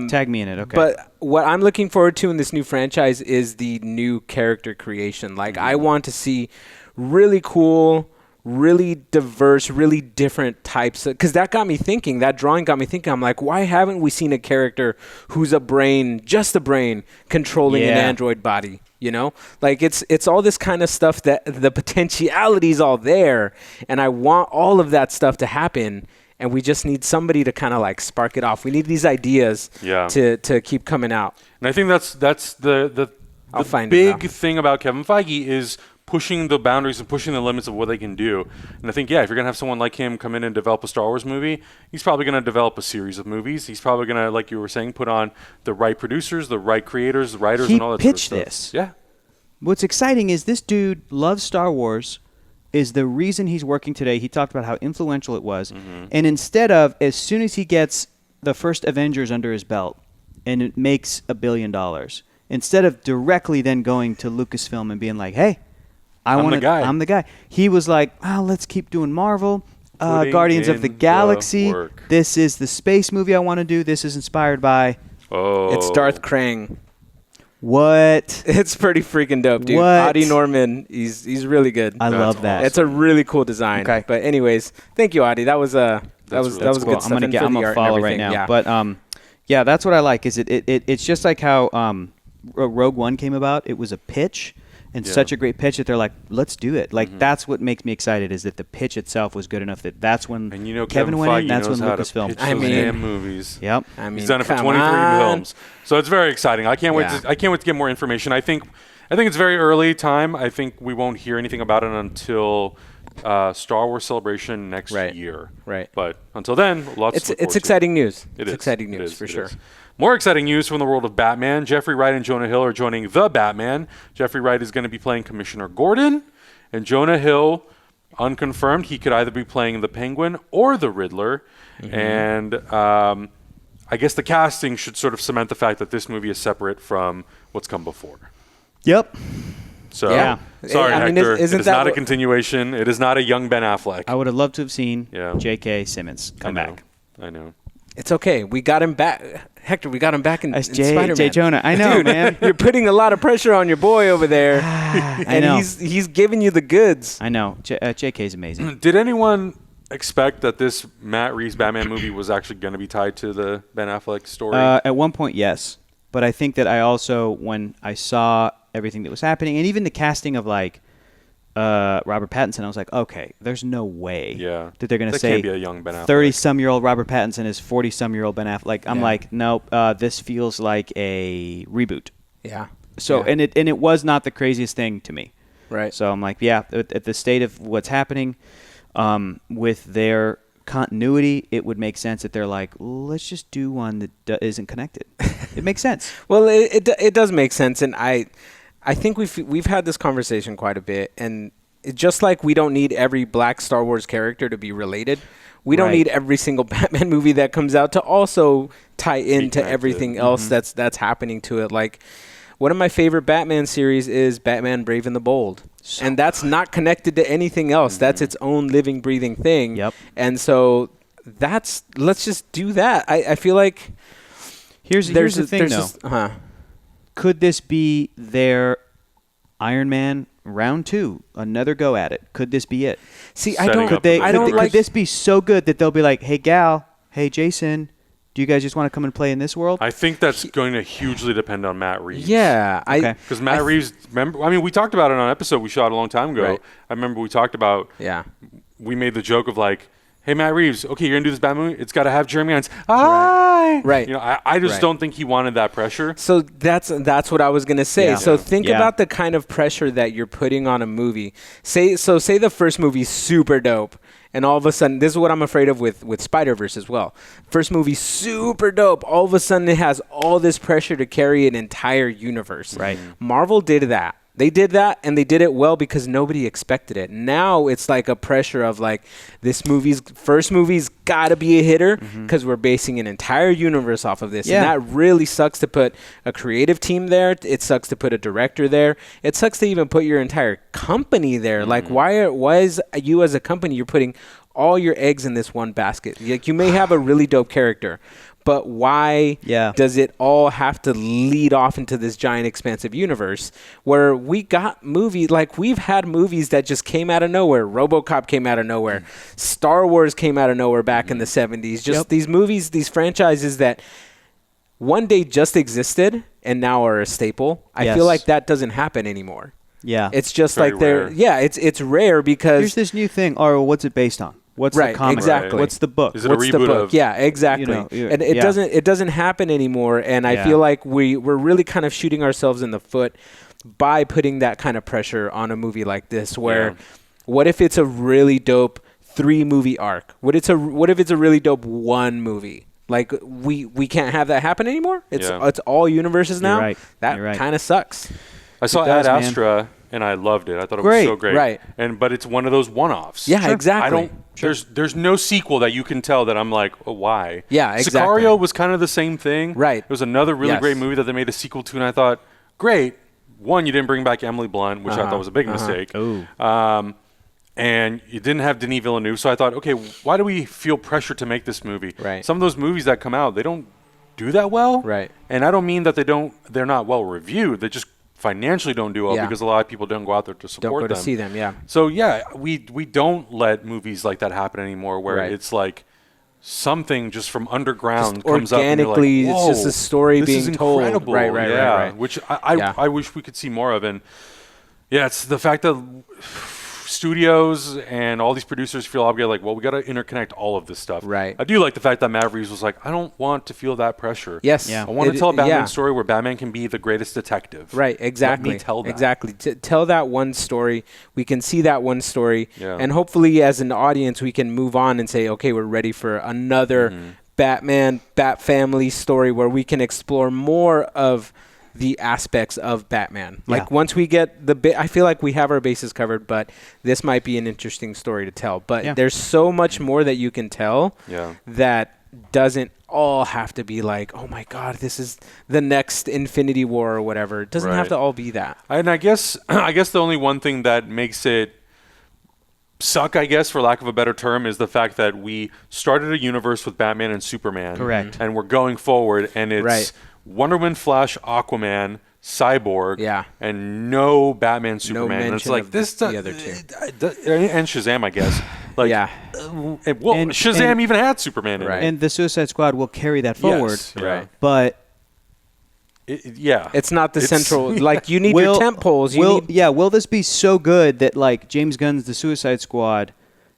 Tag me in it. Okay. But what I'm looking forward to in this new franchise is the new character creation. Like I want to see really cool, really diverse, really different types. Because that got me thinking. That drawing got me thinking. I'm like, why haven't we seen a character who's a brain, just a brain, controlling an Yeah. android body? You know, like it's all this kind of stuff that the potentiality is all there, and I want all of that stuff to happen. And we just need somebody to kind of like spark it off. We need these ideas Yeah. to keep coming out. And I think that's the I'll find it big now. thing about Kevin Feige is pushing the boundaries and pushing the limits of what they can do. And I think, yeah, if you're going to have someone like him come in and develop a Star Wars movie, he's probably going to develop a series of movies. He's probably going to, like you were saying, put on the right producers, the right creators, the writers, He and all that pitched sort of this. stuff. Yeah. What's exciting is this dude loves Star Wars, is the reason he's working today. He talked about how influential it was. And instead of, as soon as he gets the first Avengers under his belt and it makes $1 billion, instead of directly then going to Lucasfilm and being like, hey, I'm the guy. I'm the guy. He was like, oh, let's keep doing Marvel. Putting Guardians of the in the Galaxy. work. This is the space movie I want to do. This is inspired by Oh. It's Darth Krang. what? It's pretty freaking dope, dude. What? Audie Norman, he's really good. I That's love that. It's a really cool design. Okay. But anyways, thank you, Audie. That was that was really good Cool. stuff. I'm And gonna for I'm the gonna art and follow right everything. now. Yeah. But yeah, that's what I like. Is it's just like how Rogue One came about. It was a pitch and Yeah. such a great pitch that they're like, let's do it. Like that's what makes me excited is that the pitch itself was good enough that that's when And you know Kevin went Feige in. That's knows when how to Lucasfilm. pitch I those mean- damn movies. Yep. I mean, He's done it for come 23 on. films. So it's very exciting. I can't wait Yeah. to get more information. I think I think it's very early time. I think we won't hear anything about it until Star Wars Celebration next year. Right. But until then, lots. It's exciting news. It's exciting news for sure. More exciting news from the world of Batman. Jeffrey Wright and Jonah Hill are joining The Batman. Jeffrey Wright is going to be playing Commissioner Gordon, and Jonah Hill, unconfirmed, he could either be playing the Penguin or the Riddler. And I guess the casting should sort of cement the fact that this movie is separate from what's come before. Yep. So, Yeah. sorry, I mean, Hector. isn't It is that not a what- continuation. It is not a young Ben Affleck. I would have loved to have seen Yeah. J.K. Simmons come I know. back. I know. It's okay. We got him back. Hector, we got him back in, That's in Jay Spider-Man. Jonah. I know, Dude, man. You're putting a lot of pressure on your boy over there. I and know. he's giving you the goods. I know. J.K.'s amazing. Did anyone expect that this Matt Reeves Batman movie was actually going to be tied to the Ben Affleck story? At one point, yes. But I think that I also, when I saw everything that was happening, and even the casting of like Robert Pattinson, I was like, okay, there's no way that they're going to That say can't be a young Ben Affleck. 30-some-year-old Robert Pattinson is 40-some-year-old Ben Affleck. Like, I'm Yeah. like, nope, this feels like a reboot. Yeah. So, Yeah. and it was not the craziest thing to me. Right. So I'm like, yeah, at the state of what's happening with their continuity, it would make sense that they're like, let's just do one that isn't connected. It makes sense. Well, it does make sense, and I think we've had this conversation quite a bit, and just like we don't need every black Star Wars character to be related, we don't Right. need every single Batman movie that comes out to also tie into connected. everything else that's happening to it. Like, one of my favorite Batman series is Batman Brave and the Bold. And that's not connected to anything else. That's its own living, breathing thing. Yep. And so let's just do that. I feel like Here's the thing, though. uh-huh. Could this be their Iron Man round 2? Another go at it. Could this be it? See, Setting I don't. up Could I don't like Could this be so good that they'll be like, hey, Gal, hey, Jason, do you guys just want to come and play in this world? I think that's going to hugely depend on Matt Reeves. Yeah, Okay. Because Matt Reeves, remember, I mean, we talked about it on an episode we shot a long time ago. Right. I remember we talked about, Yeah. we made the joke of like, hey, Matt Reeves, okay, you're going to do this Batman movie? It's got to have Jeremy Irons. Hi! Right. You know, I just Right. don't think he wanted that pressure. So that's what I was gonna say. Yeah. So think Yeah. about the kind of pressure that you're putting on a movie. Say the first movie's super dope, and all of a sudden, this is what I'm afraid of with Spider-Verse as well. First movie super dope. All of a sudden, it has all this pressure to carry an entire universe. Right. Marvel did that. They did that, and they did it well because nobody expected it. Now it's like a pressure of like, this first movie's got to be a hitter because we're basing an entire universe off of this. Yeah. And that really sucks to put a creative team there. It sucks to put a director there. It sucks to even put your entire company there. Like, why is you as a company, you're putting all your eggs in this one basket? Like, you may have a really dope character, but why does it all have to lead off into this giant expansive universe where we got movies, like we've had movies that just came out of nowhere. RoboCop came out of nowhere. Star Wars came out of nowhere back in the 70s. Just these movies, these franchises that one day just existed and now are a staple. I feel like that doesn't happen anymore. Yeah. It's just Very like they're, rare. it's rare because Here's this new thing. Or what's it based on? What's Right, the comic? exactly. What's the book? Is it what's a the reboot book? of? Yeah, exactly. And it doesn't happen anymore. And I Yeah. feel like we're really kind of shooting ourselves in the foot by putting that kind of pressure on a movie like this. Where, Yeah. what if it's a really dope 3-movie arc? What if it's a really dope 1 movie? Like we can't have that happen anymore. It's all universes now. You're right. That You're right. kind of sucks. I saw does, Ad man. Astra and I loved it. I thought it Great. was so great. Right. But it's one of those one-offs. Yeah, Sure. exactly. I don't. There's no sequel that you can tell that I'm like, oh, why? Yeah, exactly. Sicario was kind of the same thing. Right. It was another really Yes. great movie that they made a sequel to, and I thought, great. One, you didn't bring back Emily Blunt, which I thought was a big mistake. Ooh. And you didn't have Denis Villeneuve, so I thought, okay, why do we feel pressure to make this movie? Right. Some of those movies that come out, they don't do that well. Right. And I don't mean that they're not well reviewed. They just financially don't do well Yeah. because a lot of people don't go out there to support Don't go them. to see them. Yeah. So yeah, we don't let movies like that happen anymore, where Right. it's like something just from underground Just comes up. And organically, you're like, it's just Whoa, a story this being is told. incredible. Right, right, yeah, right. Which Yeah. I wish we could see more of. And yeah, it's the fact that studios and all these producers feel obligated, like, well, we got to interconnect all of this stuff. Right. I do like the fact that Matt Reeves was like, I don't want to feel that pressure. Yes. Yeah. I want to It- tell a Batman yeah. story where Batman can be the greatest detective. Right, exactly. Let me tell that. Exactly. Tell that one story. We can see that one story. Yeah. And hopefully, as an audience, we can move on and say, okay, we're ready for another Batman, Bat Family story where we can explore more of the aspects of Batman. Like, Yeah. once we get I feel like we have our bases covered, but this might be an interesting story to tell. But Yeah. there's so much more that you can tell Yeah. that doesn't all have to be like, oh my God, this is the next Infinity War or whatever. It doesn't have Right. to all be that. And I guess the only one thing that makes it suck, I guess, for lack of a better term, is the fact that we started a universe with Batman and Superman. Correct. And we're going forward, and it's Right. Wonder Woman, Flash, Aquaman, Cyborg, Yeah. and no Batman, Superman. And it's mention like of this, the other two. and Shazam, I guess. Like, Yeah. well, And- Shazam and- even had Superman in Right. it. And the Suicide Squad will carry that forward. Yes, yeah. Right. But Yeah. It's not the It's- central. Like, you need your tent poles. Will this be so good that like James Gunn's The Suicide Squad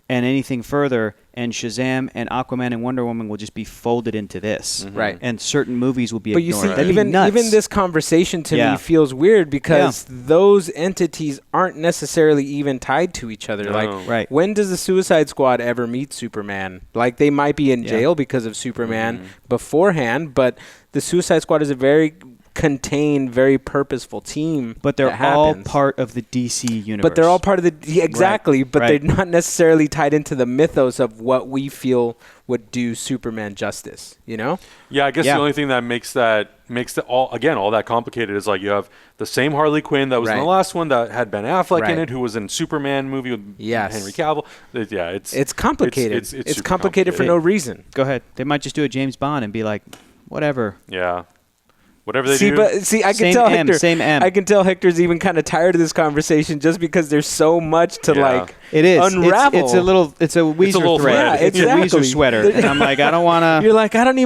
and anything further and Shazam and Aquaman and Wonder Woman will just be folded into this, Right. And certain movies will be But you ignored. see, That'd be even nuts. this conversation to Yeah. me feels weird because those entities aren't necessarily even tied to each other. No. Like, Right. when does the Suicide Squad ever meet Superman? Like, they might be in Yeah. jail because of Superman beforehand, but the Suicide Squad is a very contained, very purposeful team. But they're that all happens. part of the DC universe. But they're all part of the exactly. But right. they're not necessarily tied into the mythos of what we feel would do Superman justice. You know? Yeah, I guess Yeah. the only thing that makes all that complicated is like you have the same Harley Quinn that was in the Right. last one that had Ben Affleck in Right. it, who was in Superman movie with Yes. Henry Cavill. Yeah, it's complicated. It's super complicated for no reason. Go ahead. They might just do a James Bond and be like, whatever. Yeah, whatever they See, do. but see, I can Same tell M, Hector. same M. I can tell Hector's even kind of tired of this conversation just because there's so much to Yeah. like It is. unravel. It's a Weezer little thread. thread. Yeah, it's a exactly. Weezer sweater. And I'm like, I don't want to. You're like, I don't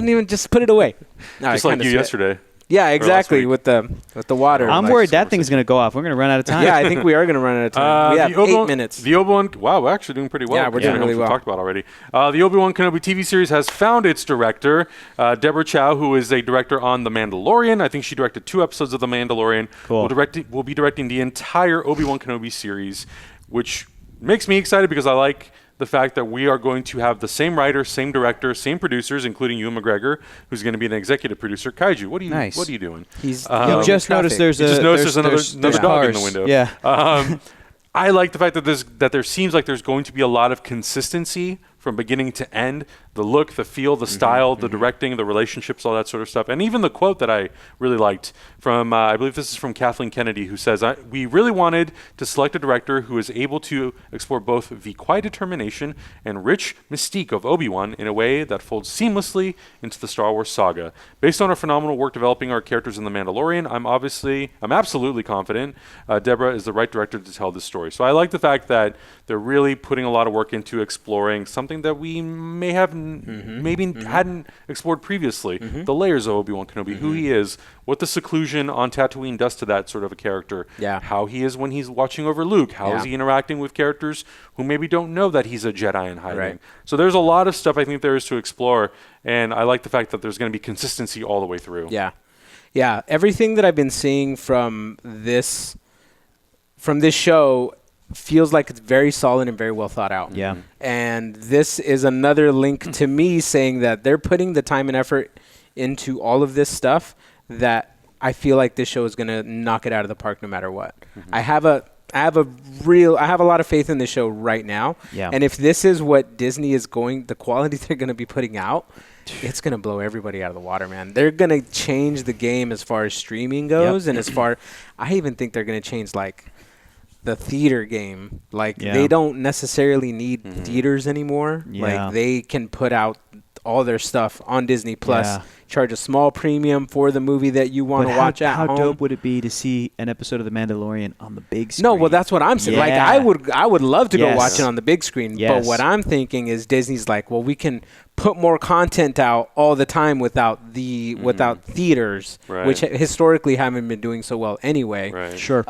even just put it away. No, just I like kinda you see it. yesterday. Yeah, exactly. week. With the water. I'm Nice worried that conversation. thing's going to go off. We're going to run out of time. Yeah, I think we are going to run out of time. We have the 8 minutes. The Obi-Wan. Wow, we're actually doing pretty well. Yeah, we're doing considering really what we well. talked about already. The Obi-Wan Kenobi TV series has found its director, Deborah Chow, who is a director on The Mandalorian. I think she directed 2 episodes of The Mandalorian. Cool. Will be directing the entire Obi-Wan Kenobi series, which makes me excited because I like the fact that we are going to have the same writer, same director, same producers, including Ewan McGregor, who's going to be an executive producer. Kaiju, what are you Nice. doing? He's You just noticed there's You a just noticed there's there's another dog in the cars. window. Yeah. I like the fact that there seems like there's going to be a lot of consistency from beginning to end. The look, the feel, the style, the directing, the relationships, all that sort of stuff. And even the quote that I really liked from, I believe this is from Kathleen Kennedy, who says, we really wanted to select a director who is able to explore both the quiet determination and rich mystique of Obi-Wan in a way that folds seamlessly into the Star Wars saga. Based on our phenomenal work developing our characters in The Mandalorian, I'm absolutely confident Deborah is the right director to tell this story. So I like the fact that they're really putting a lot of work into exploring something that we may have hadn't explored previously. The layers of Obi-Wan Kenobi, who he is, what the seclusion on Tatooine does to that sort of a character, Yeah. how he is when he's watching over Luke, how is Yeah. he interacting with characters who maybe don't know that he's a Jedi in hiding. Right. So there's a lot of stuff I think there is to explore, and I like the fact that there's going to be consistency all the way through. Yeah. Yeah. Everything that I've been seeing from this show feels like it's very solid and very well thought out. Yeah. And this is another link to me saying that they're putting the time and effort into all of this stuff that I feel like this show is going to knock it out of the park no matter what. I have a lot of faith in this show right now. Yeah. And if this is what Disney is the quality they're going to be putting out, it's going to blow everybody out of the water, man. They're going to change the game as far as streaming goes. And I even think they're going to change like the theater game. Like they don't necessarily need theaters anymore. Yeah. Like they can put out all their stuff on Disney Plus, Yeah. charge a small premium for the movie that you want to watch at how home. dope would it be to see an episode of The Mandalorian on the big screen? No, well, that's what I'm saying. Like, Yeah. I would love to go Yes. watch it on the big screen. But Yes. what I'm thinking is Disney's like, well, we can put more content out all the time without theaters, Right. which historically haven't been doing so well anyway. Right. Sure.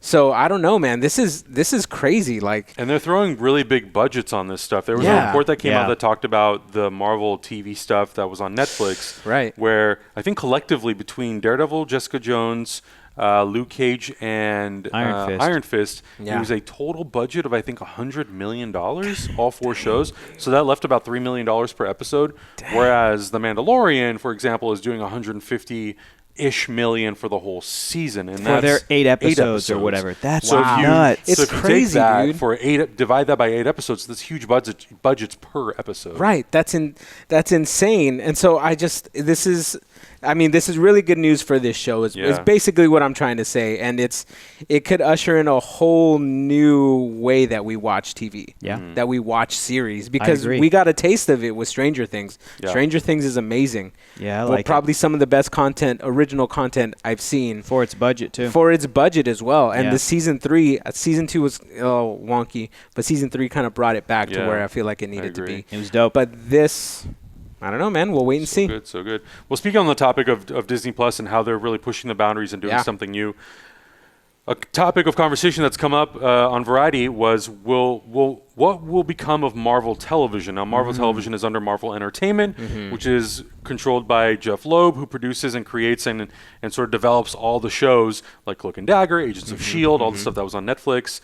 So I don't know, man. This is crazy. Like, And they're throwing really big budgets on this stuff. There was a Yeah. report that came Yeah. out that talked about the Marvel TV stuff that was on Netflix. Right. Where I think collectively between Daredevil, Jessica Jones, Luke Cage, and Iron Fist. Yeah. it was a total budget of, I think, $100 million, all 4 shows. So that left about $3 million per episode. Whereas The Mandalorian, for example, is doing 150-ish million for the whole season. And For that's their 8 episodes or whatever. That's so if you, nuts. It's so if you crazy, take that dude. for divide that by 8 episodes, that's huge budgets per episode. right? That's insane. And so this is really good news for this show. Is Yeah. basically what I'm trying to say, and it could usher in a whole new way that we watch TV. Yeah. That we watch series, because agree. we got a taste of it with Stranger Things. Yeah. Stranger Things is amazing. Yeah, I Well, like it. probably some of the best original content I've seen. For its budget, too. For its budget as well. And Yeah. the season 2 was wonky, but season 3 kind of brought it back to Yeah, where I feel like it needed to agree. be. It was dope. But this, I don't know, man. We'll wait and see. Good, so good. Well, speaking on the topic of Disney Plus and how they're really pushing the boundaries and doing Yeah. something new, a topic of conversation that's come up on Variety was what will become of Marvel Television? Now, Marvel Television is under Marvel Entertainment, which is controlled by Jeff Loeb, who produces and creates and sort of develops all the shows like Cloak and Dagger, Agents of S.H.I.E.L.D., all the stuff that was on Netflix.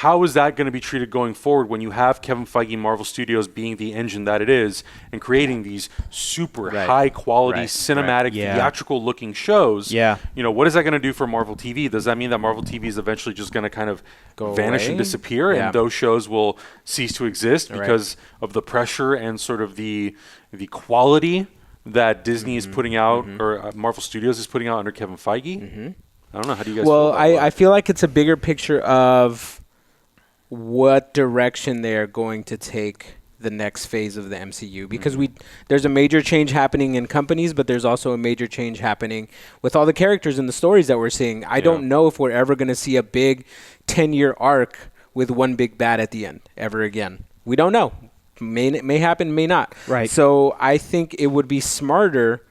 How is that going to be treated going forward when you have Kevin Feige, Marvel Studios being the engine that it is and creating these super Right. high quality Right. cinematic Yeah. theatrical looking shows? Yeah. What is that going to do for Marvel TV? Does that mean that Marvel TV is eventually just going to kind of Go vanish away? and disappear Yeah. and those shows will cease to exist Right. because of the pressure and sort of the quality that Disney is putting out or Marvel Studios is putting out under Kevin Feige? I don't know. How do you guys Well, feel about that? I feel like it's a bigger picture of what direction they're going to take the next phase of the MCU, because there's a major change happening in companies, but there's also a major change happening with all the characters and the stories that we're seeing. I don't know if we're ever going to see a big 10-year arc with one big bad at the end ever again. We don't know. May happen, may not. Right. So I think it would be smarter,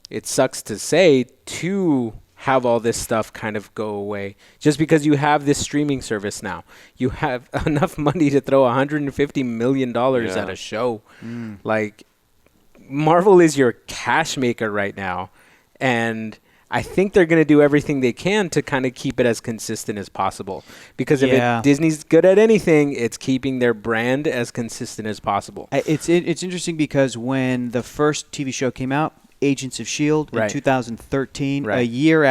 it sucks to say, to have all this stuff kind of go away, just because you have this streaming service now. You have enough money to throw $150 million at a show. Like, Marvel is your cash maker right now, and I think they're going to do everything they can to kind of keep it as consistent as possible, because if Disney's good at anything, it's keeping their brand as consistent as possible. It's interesting because when the first TV show came out, Agents of S.H.I.E.L.D. in Right. 2013, Right. a year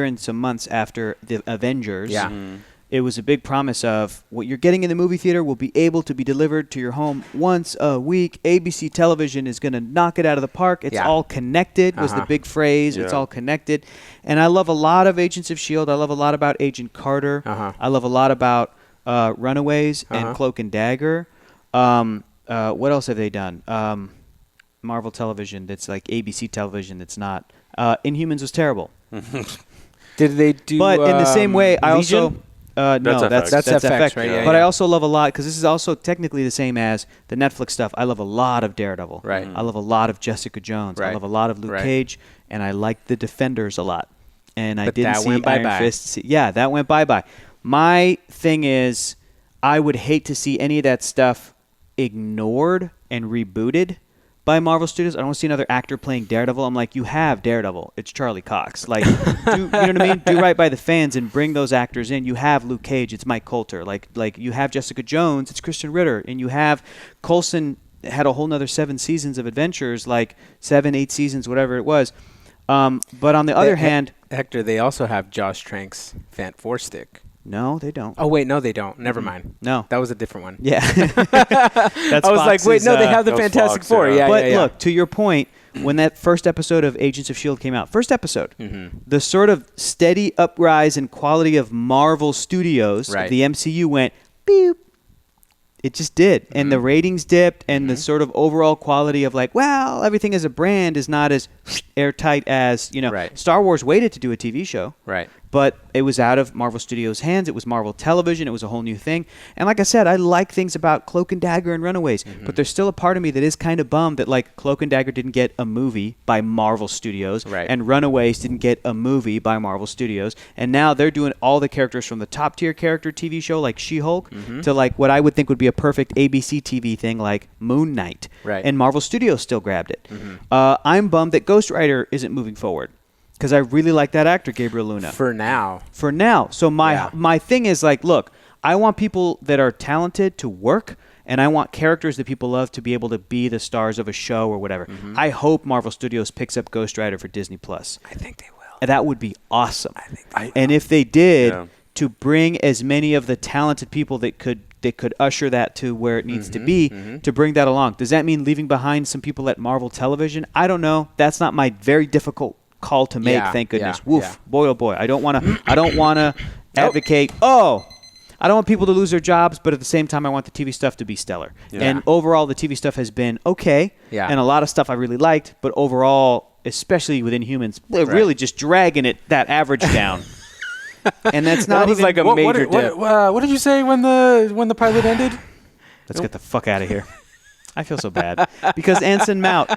and some months after the Avengers, Yeah. it was a big promise of what you're getting in the movie theater will be able to be delivered to your home once a week. ABC Television is going to knock it out of the park. It's Yeah. all connected was the Uh-huh. big phrase. It's Yeah. all connected. And I love a lot of Agents of S.H.I.E.L.D. I love a lot about Agent Carter. Uh-huh. I love a lot about Runaways Uh-huh. and Cloak and Dagger. What else have they done? Marvel Television that's like ABC Television that's not. Inhumans was terrible. Did they do? But in the same way, I also Legion? no, That's that's FX. FX, right? Yeah, but I yeah. also love a lot because this is also technically the same as the Netflix stuff. I love a lot of Daredevil. Right. I love a lot of Jessica Jones. I Right. love a lot of Luke Right. Cage, and I like the Defenders a lot. And I But didn't that see went Iron bye-bye. Fist. Yeah, that went bye. My thing is, I would hate to see any of that stuff ignored and rebooted by Marvel Studios. I don't want to see another actor playing Daredevil. I'm like, you have Daredevil. It's Charlie Cox. Like, you know what I mean? Do right by the fans and bring those actors in. You have Luke Cage. It's Mike Coulter. Like you have Jessica Jones. It's Christian Ritter. And you have Coulson had a whole nother 7 seasons of adventures, like 7, 8 seasons, whatever it was. But on the other hand, Hector, they also have Josh Trank's Fant Four Stick. no, they don't. Oh wait, no, they don't. Never mind. No. That was a different one. Yeah. I was like, wait, no, they have the that was Fantastic Fox, Four. yeah. Yeah, But yeah. look, to your point, when that first episode of Agents of S.H.I.E.L.D. came out, first episode, the sort of steady uprise in quality of Marvel Studios, of Right. the MCU went beep. It just did. And the ratings dipped, and the sort of overall quality of like, well, everything as a brand is not as airtight as, Right. Star Wars waited to do a TV show. Right. but it was out of Marvel Studios' hands. It was Marvel Television. It was a whole new thing. And like I said, I like things about Cloak and Dagger and Runaways, but there's still a part of me that is kind of bummed that like Cloak and Dagger didn't get a movie by Marvel Studios, Right. and Runaways didn't get a movie by Marvel Studios, and now they're doing all the characters from the top tier character TV show like She-Hulk to like what I would think would be a perfect ABC TV thing like Moon Knight. Right. And Marvel Studios still grabbed it. I'm bummed that Ghost Rider isn't moving forward because I really like that actor, Gabriel Luna. For now. So my Yeah. my thing is like, look, I want people that are talented to work, and I want characters that people love to be able to be the stars of a show or whatever. I hope Marvel Studios picks up Ghost Rider for Disney Plus. I think they will. And that would be awesome. I- And if they did, Yeah. to bring as many of the talented people that could usher that to where it needs to be, to bring that along. Does that mean leaving behind some people at Marvel Television? I don't know. That's not my very difficult call to make. Yeah, Thank goodness. yeah, Woof. yeah. Boy, oh boy. I don't want to advocate. Oh, I don't want people to lose their jobs, but at the same time, I want the TV stuff to be stellar. Yeah. And overall, the TV stuff has been okay. Yeah. And a lot of stuff I really liked, but overall, especially with Inhumans, they're really just dragging that average down. And that's not That was even like a What, major dip. what did you say when the pilot ended? Let's get the fuck out of here. I feel so bad because Anson Mount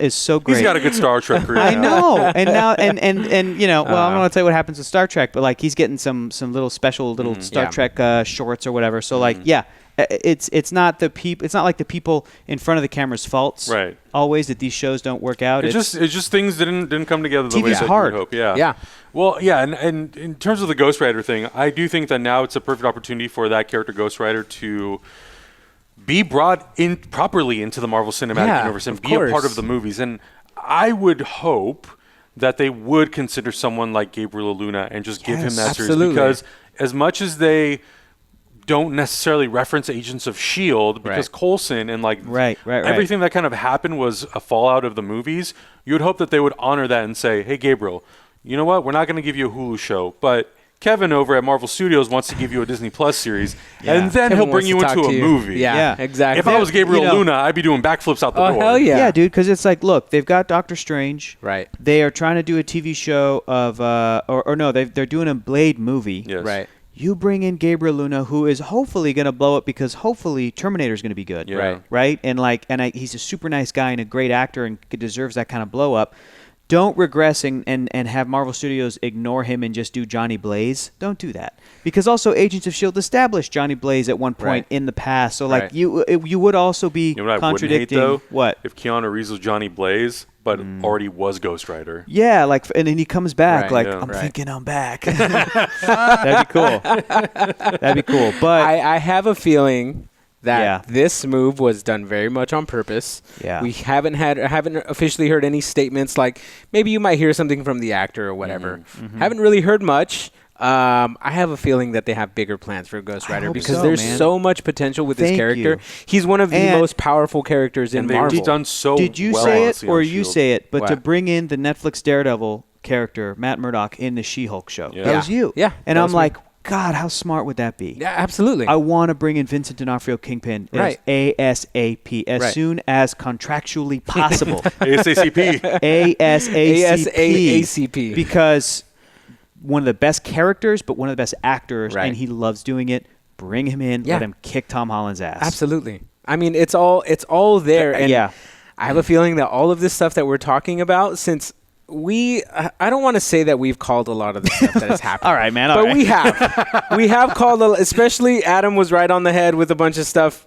is so great. He's got a good Star Trek career. I now. know, and now and you know, well, I don't want to tell you what happens with Star Trek, but like he's getting some little special little Star Yeah. Trek shorts or whatever. So like, yeah, it's not the people. It's not like the people in front of the camera's faults. Right. Always that these shows don't work out. It's just things didn't come together the way TV's that hard. you would hope. Yeah. Yeah. Well, yeah, and in terms of the Ghost Rider thing, I do think that now it's a perfect opportunity for that character Ghost Rider to be brought in properly into the Marvel Cinematic Yeah, Universe and of be a part course. of the movies. And I would hope that they would consider someone like Gabriel Luna and just give him Yes. that series, Absolutely. because as much as they don't necessarily reference Agents of S.H.I.E.L.D. because Right. Coulson and like Right. everything that kind of happened was a fallout of the movies, you would hope that they would honor that and say, hey, Gabriel, you know what? We're not going to give you a Hulu show, but Kevin over at Marvel Studios wants to give you a Disney Plus series, and then Kevin he'll bring wants you to talk into to a you. movie. Yeah, Yeah. exactly. If I was Gabriel You know- Luna, I'd be doing backflips out the Oh, door. hell yeah. Yeah, dude, because it's like, look, they've got Doctor Strange. Right. They are trying to do a TV show of, or no, they're doing a Blade movie. Yes. Right. You bring in Gabriel Luna, who is hopefully going to blow up because hopefully Terminator is going to be good. Yeah. Right. Right? And he's a super nice guy and a great actor and deserves that kind of blow up. Don't regress and have Marvel Studios ignore him and just do Johnny Blaze. Don't do that. Because also Agents of S.H.I.E.L.D. established Johnny Blaze at one point Right. in the past. So like Right. you would also be You know what I wouldn't hate, contradicting though? what? If Keanu Reeves was Johnny Blaze, but already was Ghost Rider. Yeah, like, and then he comes back Right, like, yeah. I'm Right. thinking I'm back. That'd be cool. That'd be cool. But I have a feeling that Yeah. this move was done very much on purpose. Yeah. We haven't officially heard any statements like maybe you might hear something from the actor or whatever. Haven't really heard much. I have a feeling that they have bigger plans for Ghost I Rider hope because so, there's man. so much potential with this Thank character. you. He's one of the And- most powerful characters in And they've Marvel. done so did you well say on it Agents or of you S.H.I.E.L.D. say it? But to What? bring in the Netflix Daredevil character, Matt Murdock, in the She-Hulk show. Yeah. That was you. Yeah, And that I'm was me. like, God, how smart would that be? Yeah, absolutely. I want to bring in Vincent D'Onofrio Kingpin Right. ASAP, as Right. soon as contractually possible. ASAP. ASAP. ASAP. Because one of the best characters, but one of the best actors, Right. and he loves doing it. Bring him in. Yeah. Let him kick Tom Holland's ass. Absolutely. I mean, it's all there, and yeah. I have a feeling that all of this stuff that we're talking about, since I don't want to say that we've called a lot of the stuff that has happened. All right, man. all But right. we have called, especially Adam was right on the head with a bunch of stuff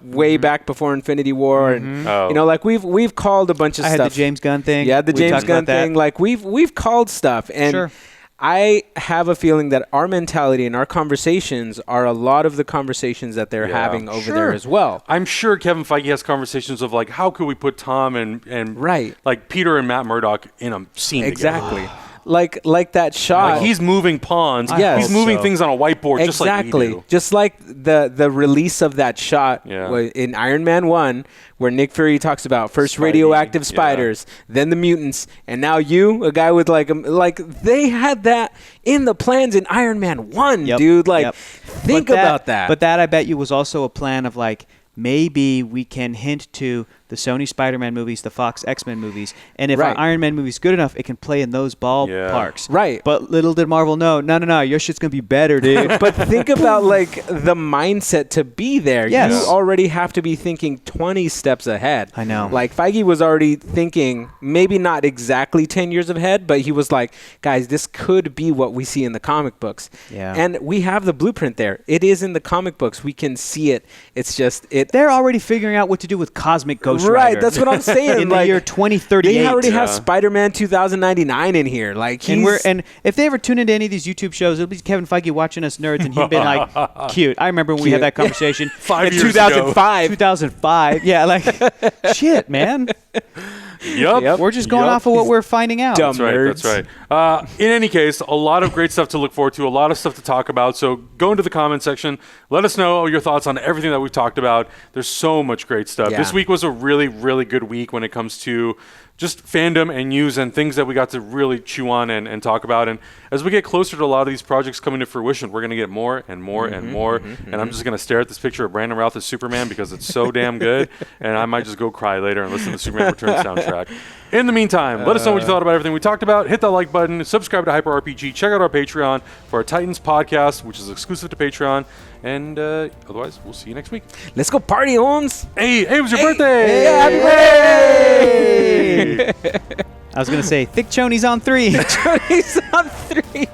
way back before Infinity War, and Oh. you know, like we've called a bunch of I had stuff. the James Gunn thing. Yeah, the We James talked Gunn about that. thing. Like we've called stuff, and Sure. I have a feeling that our mentality and our conversations are a lot of the conversations that they're Yeah. having over Sure. there as well. I'm sure Kevin Feige has conversations of like, how could we put Tom and Right. like Peter and Matt Murdock in a scene Exactly. together? Like that shot. Like he's moving pawns. Yes. He's moving so. things on a whiteboard just like we Exactly. do. Just like the release of that shot Yeah. in Iron Man 1, where Nick Fury talks about first Spidey, radioactive yeah. spiders, then the mutants, and now you, a guy with like they had that in the plans in Iron Man 1, Yep, dude. Like, yep. think But about that. But that, I bet you, was also a plan of like, maybe we can hint to the Sony Spider-Man movies, the Fox X-Men movies, and if Right. our Iron Man movie's good enough, it can play in those ballparks. Right. But little did Marvel know, no, your shit's gonna be better, dude. But think about like the mindset to be there. Yes. You already have to be thinking 20 steps ahead. I know. Like Feige was already thinking, maybe not exactly 10 years ahead, but he was like, guys, this could be what we see in the comic books. Yeah. And we have the blueprint there. It is in the comic books. We can see it. It's just it. They're already figuring out what to do with Cosmic Ghost Rider. Right, that's what I'm saying. in like, the year 2038. They already have Yeah. Spider-Man 2099 in here. Like And if they ever tune into any of these YouTube shows, it'll be Kevin Feige watching us nerds, and him being like, "Cute." I remember when we had Cute. that conversation. 5 in years 2005. 2005. Yeah, like, shit, man. Yep. Yep. We're just going Yup. off of what we're finding out. Dumb. That's right. Nerds. That's right. In any case, a lot of great stuff to look forward to, a lot of stuff to talk about. So go into the comment section. Let us know your thoughts on everything that we've talked about. There's so much great stuff. Yeah. This week was a really, really good week when it comes to just fandom and news and things that we got to really chew on and talk about. And as we get closer to a lot of these projects coming to fruition, we're going to get more and more and more. And I'm just going to stare at this picture of Brandon Routh as Superman because it's so damn good. And I might just go cry later and listen to the Superman Returns soundtrack. In the meantime, let us know what you thought about everything we talked about. Hit that like button. Subscribe to Hyper RPG. Check out our Patreon for our Titans podcast, which is exclusive to Patreon. And otherwise, we'll see you next week. Let's go party, Ons. Hey, it was your birthday! Hey, happy birthday! I was gonna say thick chonies on 3. He's on 3.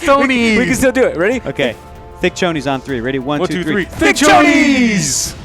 Tony! We can still do it. Ready? Okay, thick chonies on 3. Ready? 1, 2, 3. Thick Chonies!